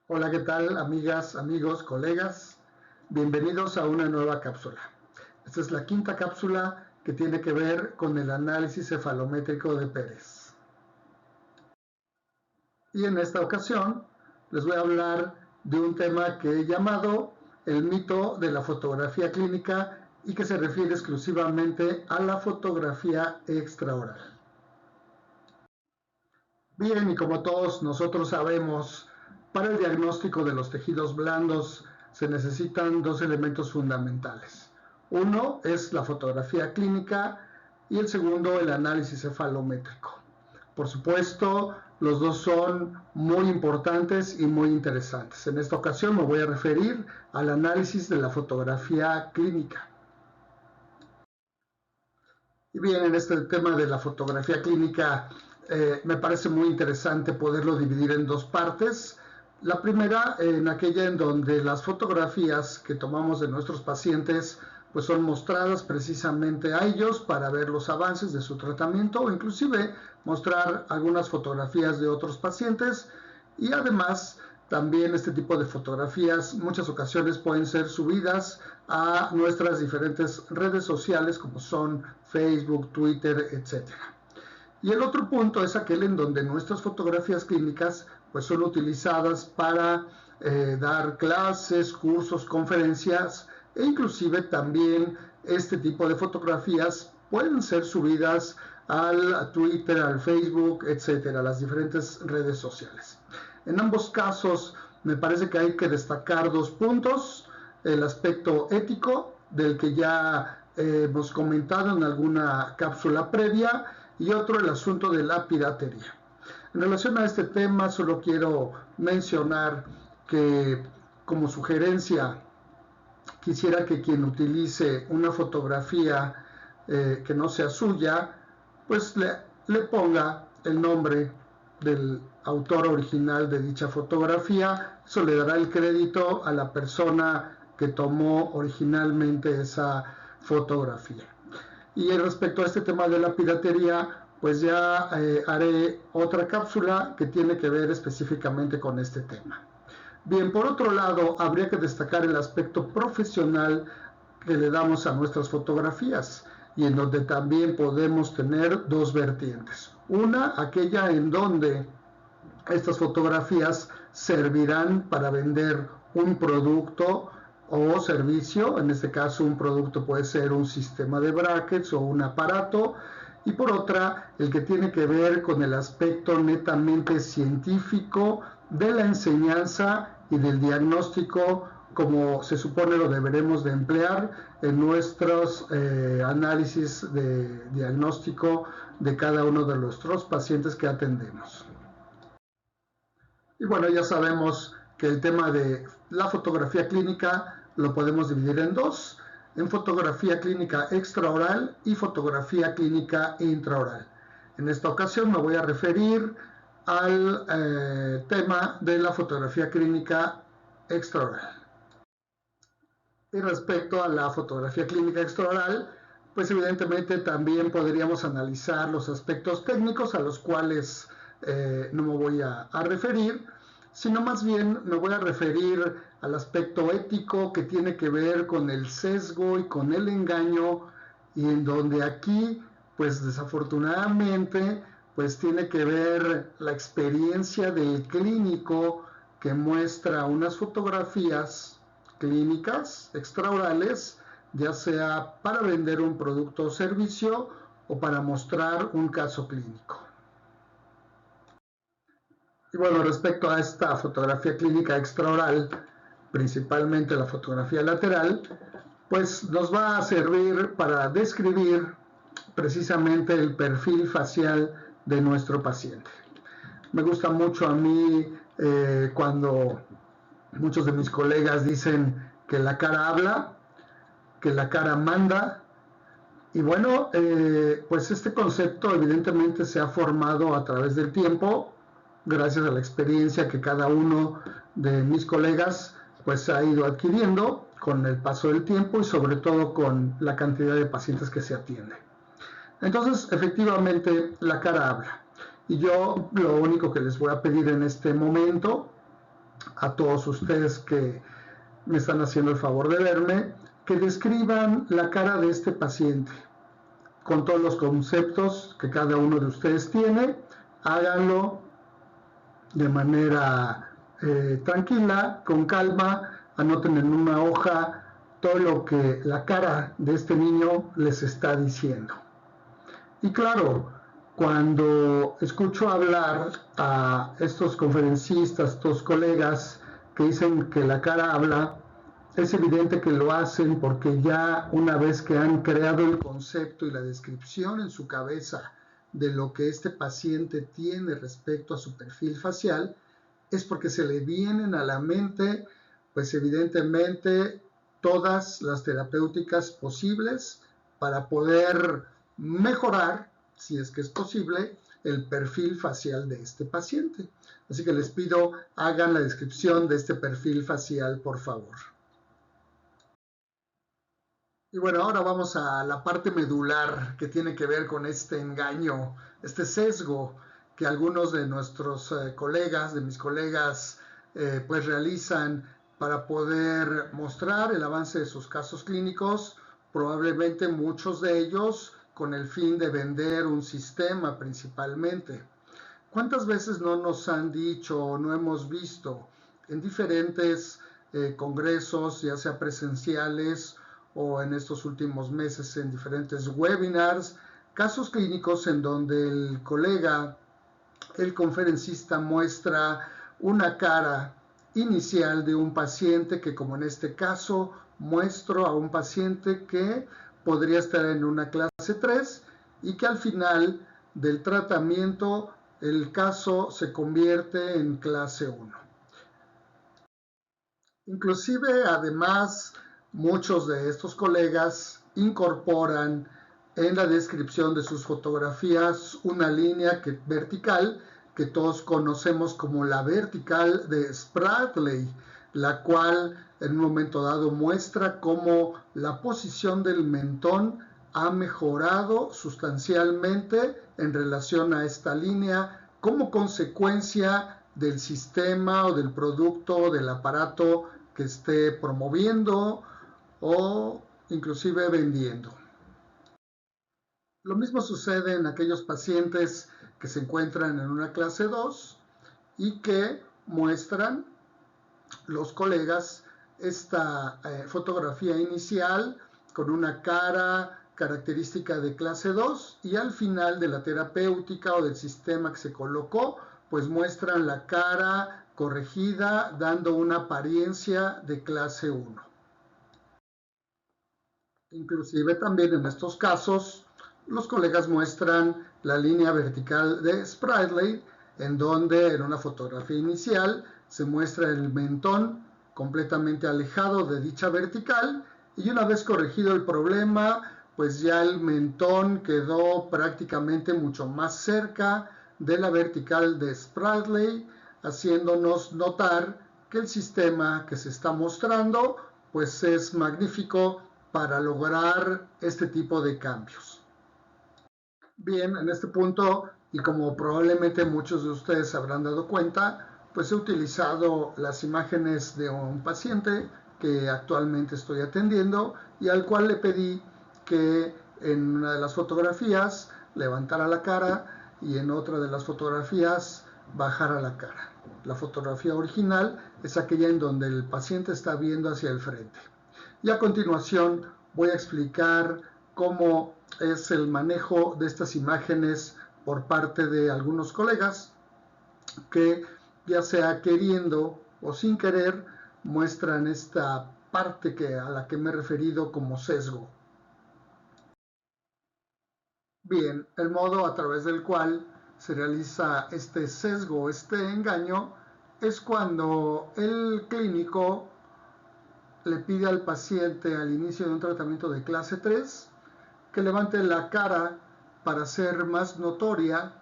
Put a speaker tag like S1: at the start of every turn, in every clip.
S1: Hola, ¿qué tal, amigas, amigos, colegas? Bienvenidos a una nueva cápsula. Esta es la quinta cápsula que tiene que ver con el análisis cefalométrico de Pérez. Y en esta ocasión les voy a hablar de un tema que he llamado el mito de la fotografía clínica y que se refiere exclusivamente a la fotografía extraoral. Bien, y como todos nosotros sabemos, para el diagnóstico de los tejidos blandos se necesitan dos elementos fundamentales. Uno es la fotografía clínica y el segundo el análisis cefalométrico. Por supuesto, los dos son muy importantes y muy interesantes. En esta ocasión me voy a referir al análisis de la fotografía clínica. Y bien, en este tema de la fotografía clínica me parece muy interesante poderlo dividir en dos partes. La primera, en aquella en donde las fotografías que tomamos de nuestros pacientes pues son mostradas precisamente a ellos para ver los avances de su tratamiento o inclusive mostrar algunas fotografías de otros pacientes y además también este tipo de fotografías muchas ocasiones pueden ser subidas a nuestras diferentes redes sociales como son Facebook, Twitter, etc. Y el otro punto es aquel en donde nuestras fotografías clínicas pues son utilizadas para dar clases, cursos, conferencias e inclusive también este tipo de fotografías pueden ser subidas al Twitter, al Facebook, etcétera, las diferentes redes sociales. En ambos casos me parece que hay que destacar dos puntos: el aspecto ético, del que ya hemos comentado en alguna cápsula previa, y otro el asunto de la piratería. En relación a este tema solo quiero mencionar que como sugerencia quisiera que quien utilice una fotografía que no sea suya pues le ponga el nombre del autor original de dicha fotografía. Eso le dará el crédito a la persona que tomó originalmente esa fotografía. Y respecto a este tema de la piratería, pues ya haré otra cápsula que tiene que ver específicamente con este tema. Bien, por otro lado, habría que destacar el aspecto profesional que le damos a nuestras fotografías y en donde también podemos tener dos vertientes. Una, aquella en donde estas fotografías servirán para vender un producto o servicio. En este caso un producto puede ser un sistema de brackets o un aparato, y por otra el que tiene que ver con el aspecto netamente científico de la enseñanza y del diagnóstico, como se supone lo deberemos de emplear en nuestros análisis de diagnóstico de cada uno de nuestros pacientes que atendemos. Y bueno, ya sabemos que el tema de la fotografía clínica lo podemos dividir en dos: en fotografía clínica extraoral y fotografía clínica intraoral. En esta ocasión me voy a referir al tema de la fotografía clínica extraoral. Y respecto a la fotografía clínica extraoral, pues evidentemente también podríamos analizar los aspectos técnicos a los cuales no me voy a referir, sino más bien me voy a referir al aspecto ético que tiene que ver con el sesgo y con el engaño, y en donde aquí pues desafortunadamente pues tiene que ver la experiencia del clínico que muestra unas fotografías clínicas extraorales, ya sea para vender un producto o servicio o para mostrar un caso clínico. Y bueno, respecto a esta fotografía clínica extraoral, principalmente la fotografía lateral, pues nos va a servir para describir precisamente el perfil facial de nuestro paciente. Me gusta mucho a mí cuando muchos de mis colegas dicen que la cara habla, que la cara manda. Y bueno, pues este concepto evidentemente se ha formado a través del tiempo, gracias a la experiencia que cada uno de mis colegas pues ha ido adquiriendo con el paso del tiempo y sobre todo con la cantidad de pacientes que se atienden. Entonces, efectivamente, la cara habla. Y yo lo único que les voy a pedir en este momento a todos ustedes que me están haciendo el favor de verme, que describan la cara de este paciente con todos los conceptos que cada uno de ustedes tiene. Háganlo de manera tranquila, con calma, anoten en una hoja todo lo que la cara de este niño les está diciendo. Y claro, cuando escucho hablar a estos conferencistas, estos colegas que dicen que la cara habla, es evidente que lo hacen porque ya una vez que han creado el concepto y la descripción en su cabeza de lo que este paciente tiene respecto a su perfil facial, es porque se le vienen a la mente, pues evidentemente, todas las terapéuticas posibles para poder mejorar, si es que es posible, el perfil facial de este paciente. Así que les pido, hagan la descripción de este perfil facial, por favor. Y bueno, ahora vamos a la parte medular que tiene que ver con este engaño, este sesgo que algunos de nuestros colegas, de mis colegas, pues realizan para poder mostrar el avance de sus casos clínicos, probablemente muchos de ellos con el fin de vender un sistema principalmente. ¿Cuántas veces no nos han dicho o no hemos visto en diferentes congresos, ya sea presenciales o en estos últimos meses en diferentes webinars, casos clínicos en donde el colega, el conferencista, muestra una cara inicial de un paciente que, como en este caso, muestro a un paciente que podría estar en una clase 3 y que al final del tratamiento el caso se convierte en clase 1. Inclusive, además, muchos de estos colegas incorporan en la descripción de sus fotografías una línea vertical que todos conocemos como la vertical de Spradley, la cual en un momento dado muestra cómo la posición del mentón ha mejorado sustancialmente en relación a esta línea como consecuencia del sistema o del producto o del aparato que esté promoviendo o inclusive vendiendo. Lo mismo sucede en aquellos pacientes que se encuentran en una clase 2 y que muestran los colegas esta fotografía inicial con una cara característica de clase 2 y al final de la terapéutica o del sistema que se colocó, pues muestran la cara corregida dando una apariencia de clase 1. Inclusive también en estos casos los colegas muestran la línea vertical de Spradley, en donde en una fotografía inicial se muestra el mentón completamente alejado de dicha vertical y una vez corregido el problema, pues ya el mentón quedó prácticamente mucho más cerca de la vertical de Spradley, haciéndonos notar que el sistema que se está mostrando pues es magnífico para lograr este tipo de cambios. Bien, en este punto, y como probablemente muchos de ustedes se habrán dado cuenta, pues he utilizado las imágenes de un paciente que actualmente estoy atendiendo y al cual le pedí que en una de las fotografías levantara la cara y en otra de las fotografías bajara la cara. La fotografía original es aquella en donde el paciente está viendo hacia el frente. Y a continuación voy a explicar cómo es el manejo de estas imágenes por parte de algunos colegas que, ya sea queriendo o sin querer, muestran esta parte a la que me he referido como sesgo. Bien, el modo a través del cual se realiza este sesgo, este engaño, es cuando el clínico le pide al paciente al inicio de un tratamiento de clase 3 que levante la cara para hacer más notoria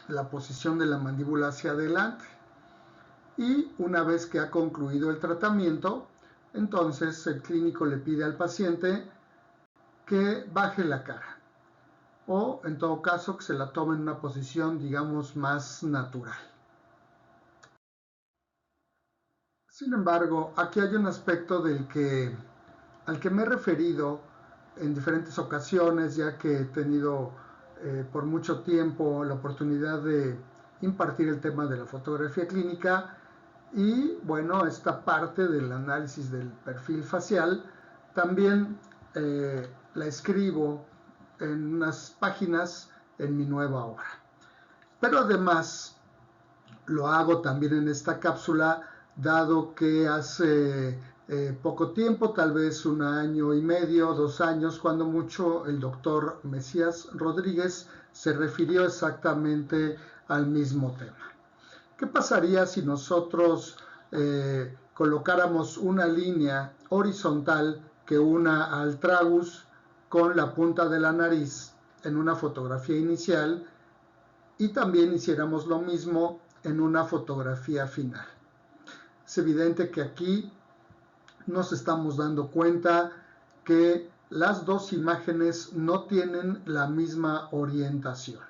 S1: la posición de la mandíbula hacia adelante. Y una vez que ha concluido el tratamiento, entonces el clínico le pide al paciente que baje la cara o en todo caso que se la tome en una posición, digamos, más natural. Sin embargo, aquí hay un aspecto al que me he referido en diferentes ocasiones, ya que he tenido por mucho tiempo la oportunidad de impartir el tema de la fotografía clínica y bueno, esta parte del análisis del perfil facial también la escribo en unas páginas en mi nueva obra. Pero además lo hago también en esta cápsula, dado que hace poco tiempo, tal vez 1 año y medio, 2 años, cuando mucho, el doctor Mesías Rodríguez se refirió exactamente al mismo tema. ¿Qué pasaría si nosotros colocáramos una línea horizontal que una al tragus con la punta de la nariz en una fotografía inicial y también hiciéramos lo mismo en una fotografía final? Es evidente que aquí nos estamos dando cuenta que las dos imágenes no tienen la misma orientación.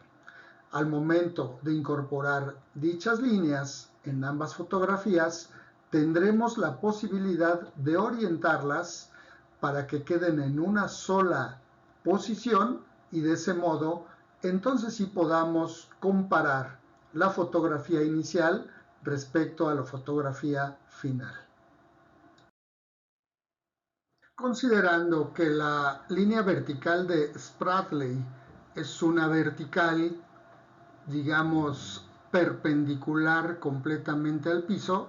S1: Al momento de incorporar dichas líneas en ambas fotografías, tendremos la posibilidad de orientarlas para que queden en una sola posición y de ese modo entonces sí podamos comparar la fotografía inicial respecto a la fotografía final. Considerando que la línea vertical de Spradley es una vertical, digamos, perpendicular completamente al piso,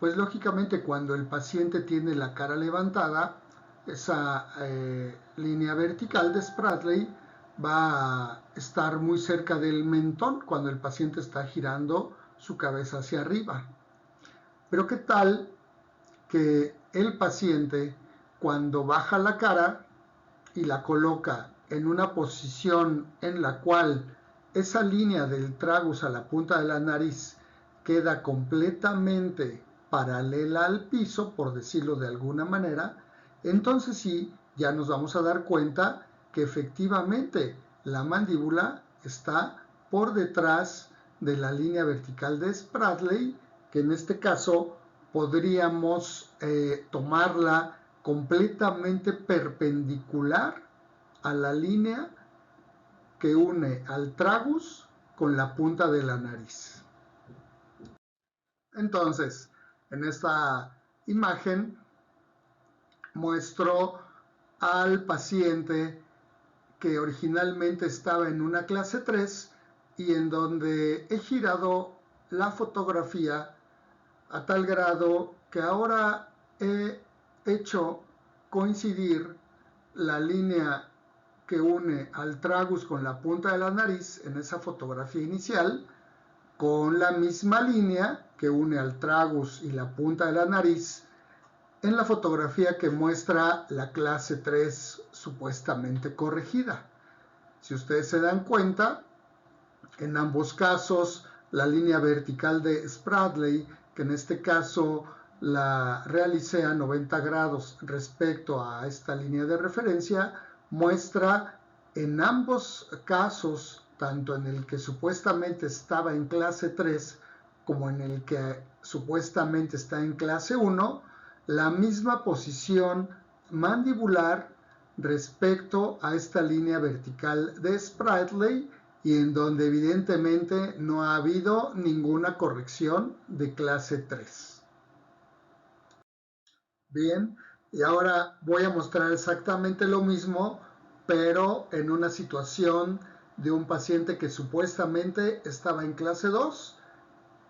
S1: pues lógicamente cuando el paciente tiene la cara levantada, esa línea vertical de Spradley va a estar muy cerca del mentón cuando el paciente está girando su cabeza hacia arriba. Pero ¿qué tal que el paciente, cuando baja la cara y la coloca en una posición en la cual esa línea del tragus a la punta de la nariz queda completamente paralela al piso, por decirlo de alguna manera, entonces sí, ya nos vamos a dar cuenta que efectivamente la mandíbula está por detrás de la línea vertical de Spradley, que en este caso podríamos tomarla completamente perpendicular a la línea que une al tragus con la punta de la nariz. Entonces, en esta imagen muestro al paciente que originalmente estaba en una clase 3 y en donde he girado la fotografía a tal grado que ahora he hecho coincidir la línea que une al tragus con la punta de la nariz en esa fotografía inicial con la misma línea que une al tragus y la punta de la nariz en la fotografía que muestra la clase 3 supuestamente corregida. Si ustedes se dan cuenta, en ambos casos la línea vertical de Spradley, que en este caso la realicé a 90 grados respecto a esta línea de referencia, muestra en ambos casos, tanto en el que supuestamente estaba en clase 3 como en el que supuestamente está en clase 1, la misma posición mandibular respecto a esta línea vertical de Spradley y en donde evidentemente no ha habido ninguna corrección de clase 3. Bien, y ahora voy a mostrar exactamente lo mismo, pero en una situación de un paciente que supuestamente estaba en clase 2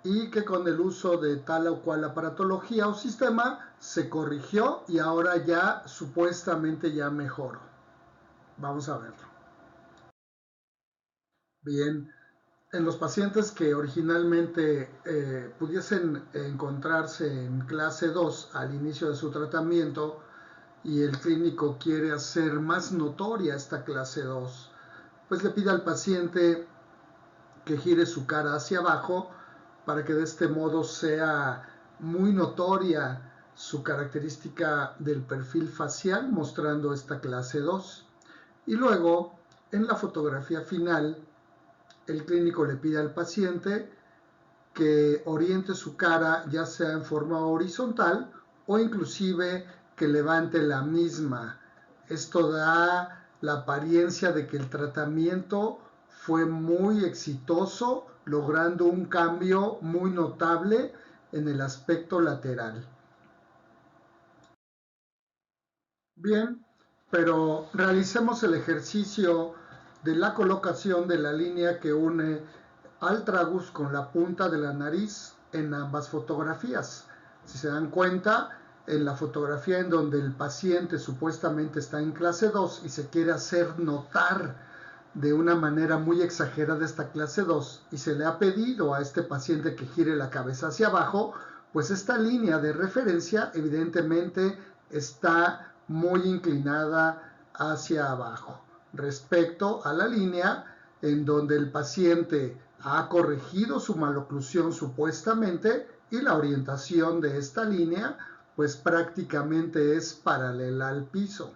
S1: y que con el uso de tal o cual aparatología o sistema se corrigió y ahora ya supuestamente ya mejoró. Vamos a verlo. Bien, en los pacientes que originalmente pudiesen encontrarse en clase 2 al inicio de su tratamiento y el clínico quiere hacer más notoria esta clase 2, pues le pide al paciente que gire su cara hacia abajo para que de este modo sea muy notoria su característica del perfil facial mostrando esta clase 2. Y luego, en la fotografía final, el clínico le pide al paciente que oriente su cara ya sea en forma horizontal o inclusive que levante la misma. Esto da la apariencia de que el tratamiento fue muy exitoso, logrando un cambio muy notable en el aspecto lateral. Bien, pero realicemos el ejercicio de la colocación de la línea que une al tragus con la punta de la nariz en ambas fotografías. Si se dan cuenta, en la fotografía en donde el paciente supuestamente está en clase 2 y se quiere hacer notar de una manera muy exagerada esta clase 2 y se le ha pedido a este paciente que gire la cabeza hacia abajo, pues esta línea de referencia evidentemente está muy inclinada hacia abajo respecto a la línea en donde el paciente ha corregido su maloclusión supuestamente y la orientación de esta línea pues prácticamente es paralela al piso.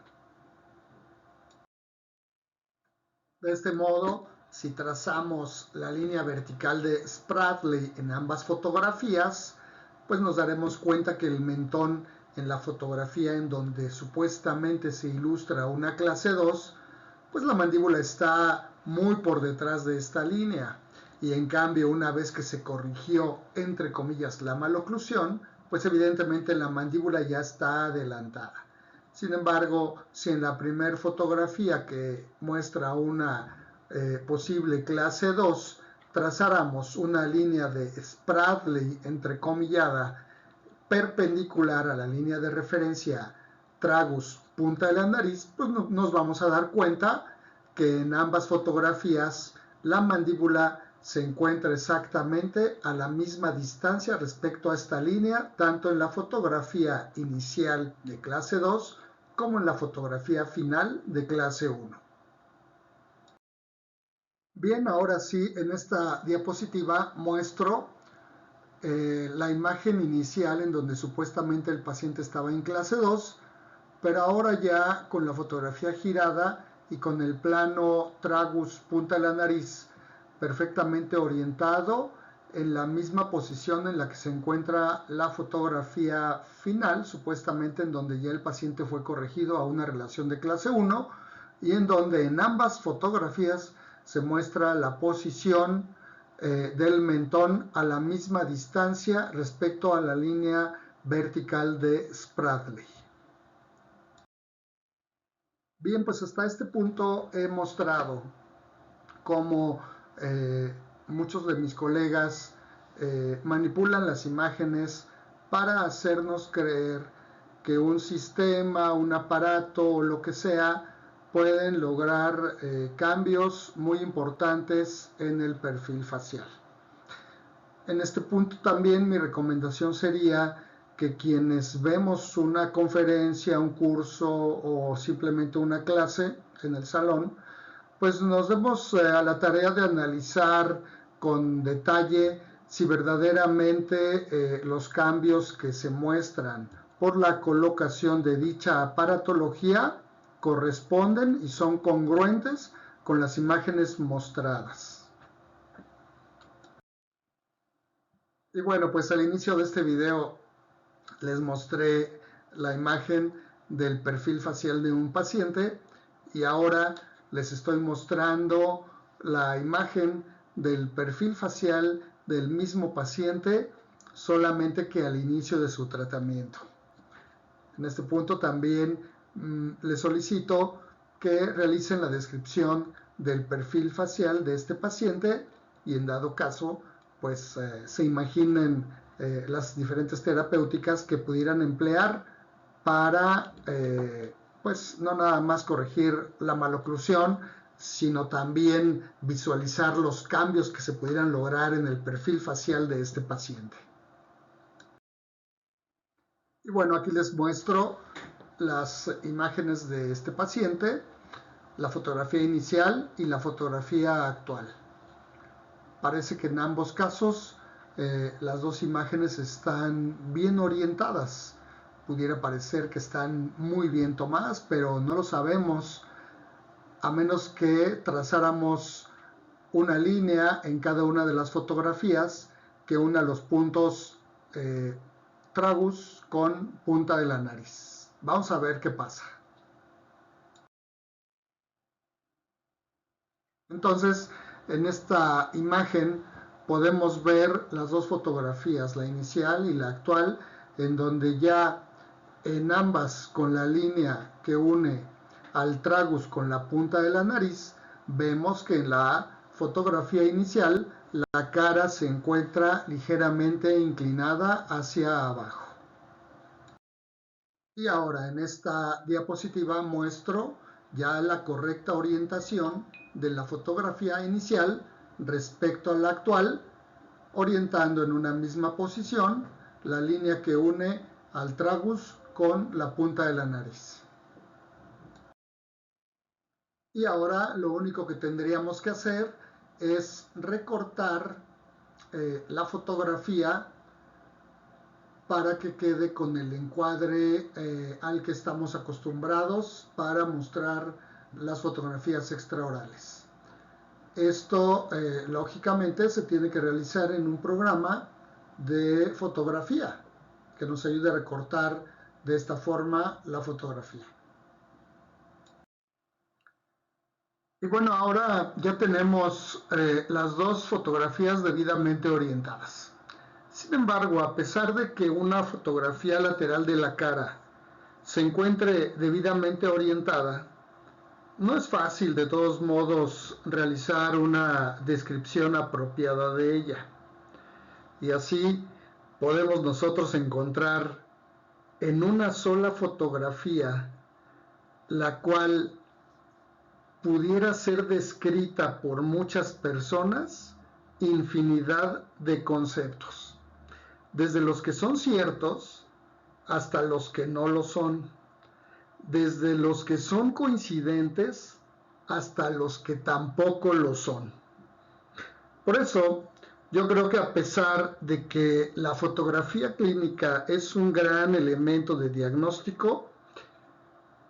S1: De este modo, si trazamos la línea vertical de Spradley en ambas fotografías, pues nos daremos cuenta que el mentón en la fotografía en donde supuestamente se ilustra una clase 2, pues la mandíbula está muy por detrás de esta línea. Y en cambio, una vez que se corrigió, entre comillas, la maloclusión, pues evidentemente la mandíbula ya está adelantada. Sin embargo, si en la primera fotografía que muestra una posible clase 2, trazáramos una línea de Spradley entrecomillada perpendicular a la línea de referencia tragus punta de la nariz, pues nos vamos a dar cuenta que en ambas fotografías la mandíbula se encuentra exactamente a la misma distancia respecto a esta línea, tanto en la fotografía inicial de clase 2 como en la fotografía final de clase 1. Bien, ahora sí, en esta diapositiva muestro la imagen inicial en donde supuestamente el paciente estaba en clase 2, pero ahora ya con la fotografía girada y con el plano tragus punta de la nariz perfectamente orientado en la misma posición en la que se encuentra la fotografía final, supuestamente en donde ya el paciente fue corregido a una relación de clase 1 y en donde en ambas fotografías se muestra la posición del mentón a la misma distancia respecto a la línea vertical de Spradley. Bien, pues hasta este punto he mostrado cómo muchos de mis colegas manipulan las imágenes para hacernos creer que un sistema, un aparato o lo que sea pueden lograr cambios muy importantes en el perfil facial. En este punto también mi recomendación sería que quienes vemos una conferencia, un curso o simplemente una clase en el salón, pues nos demos a la tarea de analizar con detalle si verdaderamente los cambios que se muestran por la colocación de dicha aparatología corresponden y son congruentes con las imágenes mostradas. Y bueno, pues al inicio de este video les mostré la imagen del perfil facial de un paciente y ahora les estoy mostrando la imagen del perfil facial del mismo paciente, solamente que al inicio de su tratamiento. En este punto también les solicito que realicen la descripción del perfil facial de este paciente y en dado caso, pues se imaginen las diferentes terapéuticas que pudieran emplear para pues no nada más corregir la maloclusión, sino también visualizar los cambios que se pudieran lograr en el perfil facial de este paciente. Y bueno, aquí les muestro las imágenes de este paciente, la fotografía inicial y la fotografía actual. Parece que en ambos casos las dos imágenes están bien orientadas. Pudiera parecer que están muy bien tomadas, pero no lo sabemos a menos que trazáramos una línea en cada una de las fotografías que una los puntos tragus con punta de la nariz. Vamos a ver qué pasa. Entonces, en esta imagen podemos ver las dos fotografías, la inicial y la actual, en donde ya en ambas con la línea que une al tragus con la punta de la nariz, vemos que en la fotografía inicial la cara se encuentra ligeramente inclinada hacia abajo. Y ahora en esta diapositiva muestro ya la correcta orientación de la fotografía inicial respecto a la actual, orientando en una misma posición la línea que une al tragus con la punta de la nariz. Y ahora lo único que tendríamos que hacer es recortar la fotografía para que quede con el encuadre al que estamos acostumbrados para mostrar las fotografías extraorales. Esto lógicamente se tiene que realizar en un programa de fotografía que nos ayude a recortar de esta forma la fotografía. Y bueno, ahora ya tenemos las dos fotografías debidamente orientadas. Sin embargo, a pesar de que una fotografía lateral de la cara se encuentre debidamente orientada, no es fácil de todos modos realizar una descripción apropiada de ella. Y así podemos nosotros encontrar en una sola fotografía la cual pudiera ser descrita por muchas personas infinidad de conceptos, desde los que son ciertos hasta los que no lo son, desde los que son coincidentes hasta los que tampoco lo son. Por eso, yo creo que a pesar de que la fotografía clínica es un gran elemento de diagnóstico,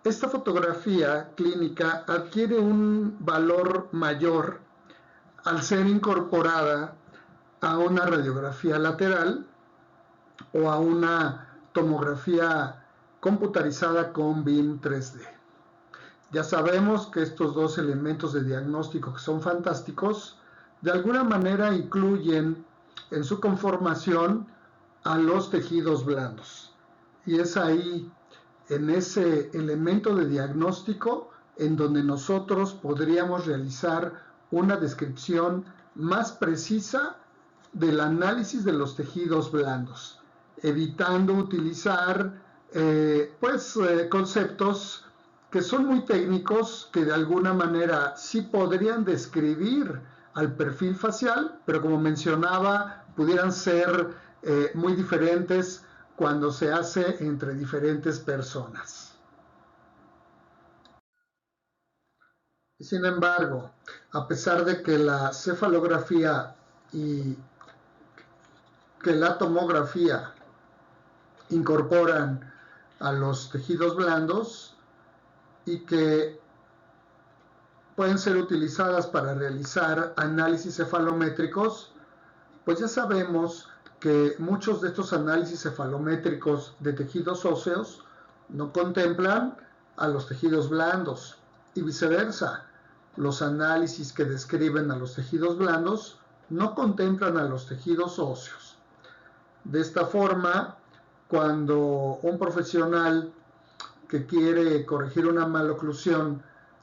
S1: esta fotografía clínica adquiere un valor mayor al ser incorporada a una radiografía lateral o a una tomografía computarizada con BIM 3D. Ya sabemos que estos dos elementos de diagnóstico que son fantásticos, de alguna manera incluyen en su conformación a los tejidos blandos. Y es ahí, en ese elemento de diagnóstico, en donde nosotros podríamos realizar una descripción más precisa del análisis de los tejidos blandos, evitando utilizar conceptos que son muy técnicos, que de alguna manera sí podrían describir al perfil facial, pero como mencionaba, pudieran ser muy diferentes cuando se hace entre diferentes personas. Sin embargo, a pesar de que la cefalografía y que la tomografía incorporan a los tejidos blandos y que pueden ser utilizadas para realizar análisis cefalométricos, pues ya sabemos que muchos de estos análisis cefalométricos de tejidos óseos no contemplan a los tejidos blandos y viceversa. Los análisis que describen a los tejidos blandos no contemplan a los tejidos óseos. De esta forma, cuando un profesional que quiere corregir una maloclusión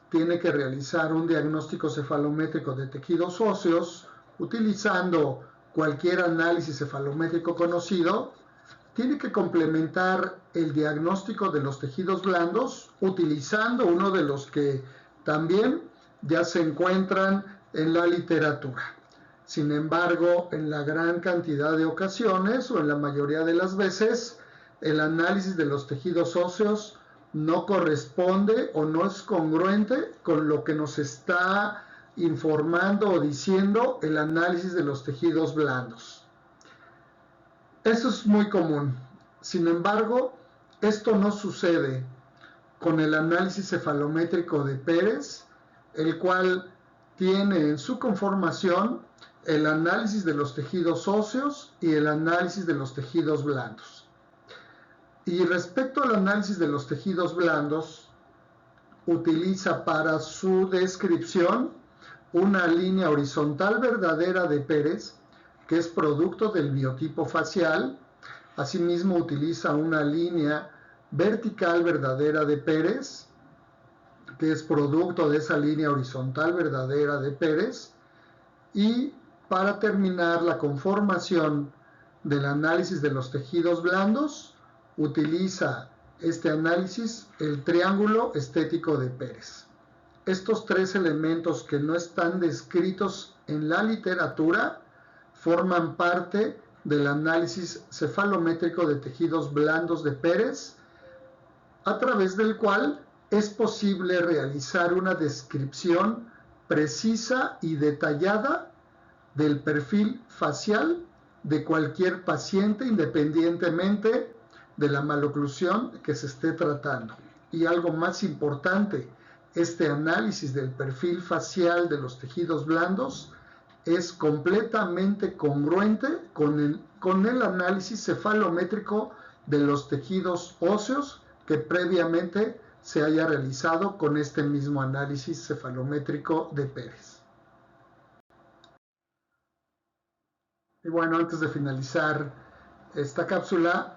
S1: tiene que realizar un diagnóstico cefalométrico de tejidos óseos utilizando cualquier análisis cefalométrico conocido, tiene que complementar el diagnóstico de los tejidos blandos utilizando uno de los que también ya se encuentran en la literatura. Sin embargo, en la gran cantidad de ocasiones o en la mayoría de las veces, el análisis de los tejidos óseos no corresponde o no es congruente con lo que nos está informando o diciendo el análisis de los tejidos blandos. Eso es muy común. Sin embargo, esto no sucede con el análisis cefalométrico de Pérez, el cual tiene en su conformación el análisis de los tejidos óseos y el análisis de los tejidos blandos. Y respecto al análisis de los tejidos blandos, utiliza para su descripción una línea horizontal verdadera de Pérez, que es producto del biotipo facial. Asimismo, utiliza una línea vertical verdadera de Pérez, que es producto de esa línea horizontal verdadera de Pérez. Y para terminar la conformación del análisis de los tejidos blandos, utiliza este análisis el triángulo estético de Pérez. Estos tres elementos que no están descritos en la literatura forman parte del análisis cefalométrico de tejidos blandos de Pérez, a través del cual es posible realizar una descripción precisa y detallada del perfil facial de cualquier paciente, independientemente de la maloclusión que se esté tratando. Y algo más importante, este análisis del perfil facial de los tejidos blandos es completamente congruente con el análisis cefalométrico de los tejidos óseos que previamente se haya realizado con este mismo análisis cefalométrico de Pérez. Y bueno, antes de finalizar esta cápsula,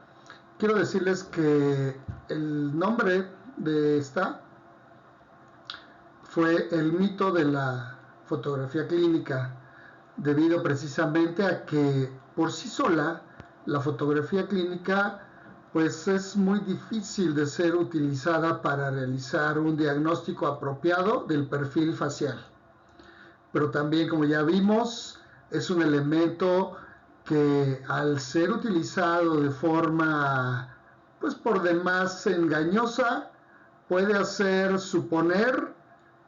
S1: quiero decirles que el nombre de esta fue el mito de la fotografía clínica, debido precisamente a que por sí sola la fotografía clínica pues es muy difícil de ser utilizada para realizar un diagnóstico apropiado del perfil facial. Pero también, como ya vimos, es un elemento que al ser utilizado de forma pues por demás engañosa puede hacer suponer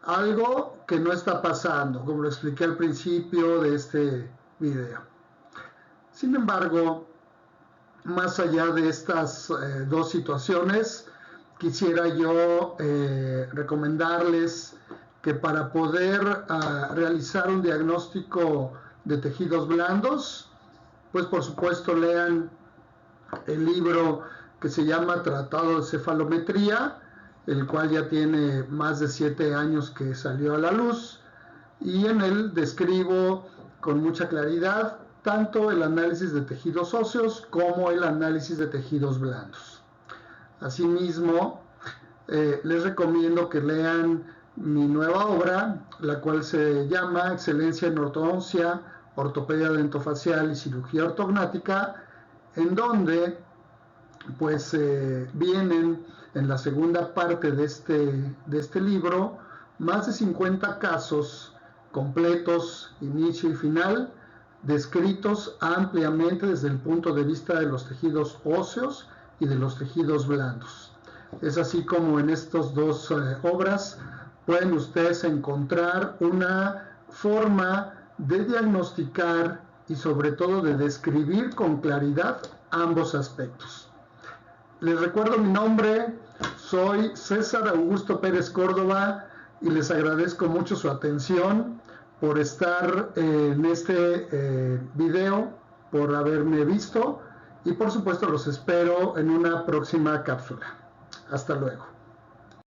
S1: algo que no está pasando, como lo expliqué al principio de este video. Sin embargo, más allá de estas dos situaciones, quisiera yo recomendarles que para poder realizar un diagnóstico de tejidos blandos, pues por supuesto lean el libro que se llama Tratado de Cefalometría, el cual ya tiene más de 7 años que salió a la luz, y en él describo con mucha claridad tanto el análisis de tejidos óseos como el análisis de tejidos blandos. Asimismo, les recomiendo que lean mi nueva obra, la cual se llama Excelencia en Ortodoncia, Ortopedia Dentofacial y Cirugía Ortognática, en donde pues vienen en la segunda parte de este libro más de 50 casos completos, inicio y final, descritos ampliamente desde el punto de vista de los tejidos óseos y de los tejidos blandos. Es así como en estas dos obras pueden ustedes encontrar una forma de diagnosticar y sobre todo de describir con claridad ambos aspectos. Les recuerdo mi nombre, soy César Augusto Pérez Córdoba y les agradezco mucho su atención, por estar en este video, por haberme visto y por supuesto los espero en una próxima cápsula. Hasta luego.